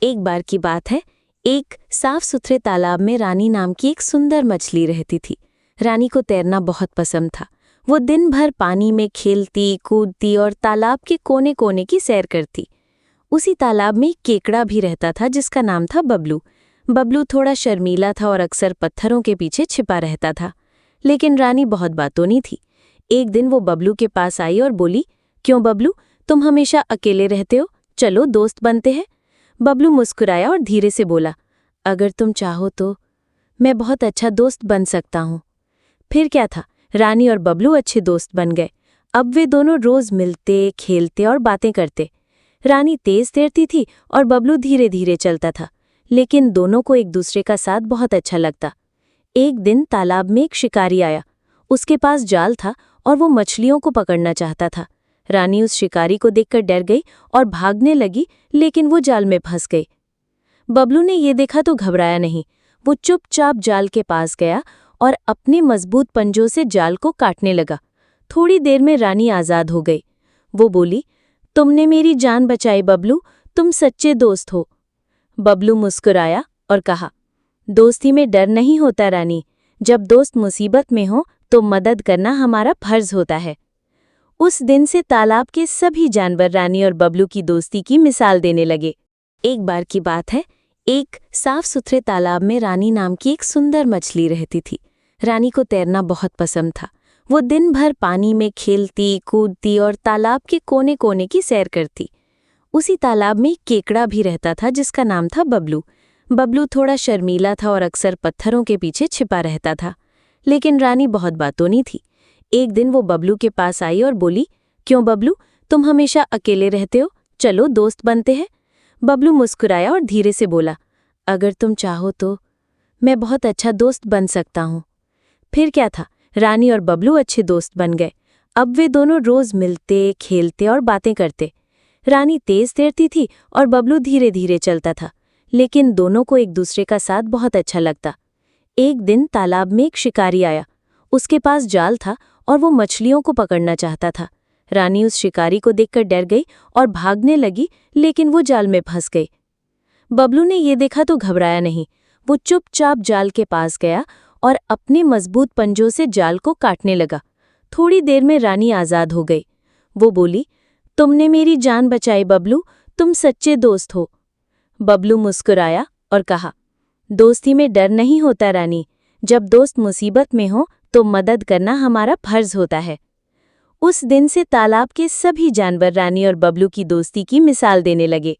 एक बार की बात है, एक साफ सुथरे तालाब में रानी नाम की एक सुंदर मछली रहती थी। रानी को तैरना बहुत पसंद था। वो दिन भर पानी में खेलती कूदती और तालाब के कोने कोने की सैर करती। उसी तालाब में एक केकड़ा भी रहता था जिसका नाम था बबलू। बबलू थोड़ा शर्मीला था और अक्सर पत्थरों के पीछे छिपा रहता था। लेकिन रानी बहुत बातूनी थी। एक दिन वो बबलू के पास आई और बोली, क्यों बबलू, तुम हमेशा अकेले रहते हो, चलो दोस्त बनते हैं। बबलू मुस्कुराया और धीरे से बोला, अगर तुम चाहो तो मैं बहुत अच्छा दोस्त बन सकता हूँ। फिर क्या था, रानी और बबलू अच्छे दोस्त बन गए। अब वे दोनों रोज मिलते खेलते और बातें करते। रानी तेज तैरती थी और बबलू धीरे धीरे चलता था, लेकिन दोनों को एक दूसरे का साथ बहुत अच्छा लगता। एक दिन तालाब में एक शिकारी आया। उसके पास जाल था और वो मछलियों को पकड़ना चाहता था। रानी उस शिकारी को देखकर डर गई और भागने लगी, लेकिन वो जाल में फंस गई। बबलू ने ये देखा तो घबराया नहीं। वो चुपचाप जाल के पास गया और अपने मजबूत पंजों से जाल को काटने लगा। थोड़ी देर में रानी आजाद हो गई। वो बोली, तुमने मेरी जान बचाई बबलू, तुम सच्चे दोस्त हो। बबलू मुस्कुराया और कहा, दोस्ती में डर नहीं होता रानी, जब दोस्त मुसीबत में हो तो मदद करना हमारा फर्ज होता है। उस दिन से तालाब के सभी जानवर रानी और बबलू की दोस्ती की मिसाल देने लगे। एक बार की बात है, एक साफ सुथरे तालाब में रानी नाम की एक सुंदर मछली रहती थी। रानी को तैरना बहुत पसंद था। वो दिन भर पानी में खेलती कूदती और तालाब के कोने कोने की सैर करती। उसी तालाब में एक केकड़ा भी रहता था जिसका नाम था बबलू। बबलू थोड़ा शर्मीला था और अक्सर पत्थरों के पीछे छिपा रहता था। लेकिन रानी बहुत बातूनी थी। एक दिन वो बबलू के पास आई और बोली, क्यों बबलू, तुम हमेशा अकेले रहते हो, चलो दोस्त बनते हैं। बबलू मुस्कुराया और धीरे से बोला, अगर तुम चाहो तो मैं बहुत अच्छा दोस्त बन सकता हूँ। फिर क्या था, रानी और बबलू अच्छे दोस्त बन गए। अब वे दोनों रोज मिलते खेलते और बातें करते। रानी तेज तैरती थी और बबलू धीरे धीरे चलता था, लेकिन दोनों को एक दूसरे का साथ बहुत अच्छा लगता। एक दिन तालाब में एक शिकारी आया। उसके पास जाल था और वो मछलियों को पकड़ना चाहता था। रानी उस शिकारी को देखकर डर गई और भागने लगी, लेकिन वो जाल में फंस गई। बबलू ने ये देखा तो घबराया नहीं। वो चुपचाप जाल के पास गया और अपने मजबूत पंजों से जाल को काटने लगा। थोड़ी देर में रानी आजाद हो गई। वो बोली, तुमने मेरी जान बचाई बबलू, तुम सच्चे दोस्त हो। बबलू मुस्कुराया और कहा, दोस्ती में डर नहीं होता रानी, जब दोस्त मुसीबत में हो तो मदद करना हमारा फर्ज होता है। उस दिन से तालाब के सभी जानवर रानी और बबलू की दोस्ती की मिसाल देने लगे।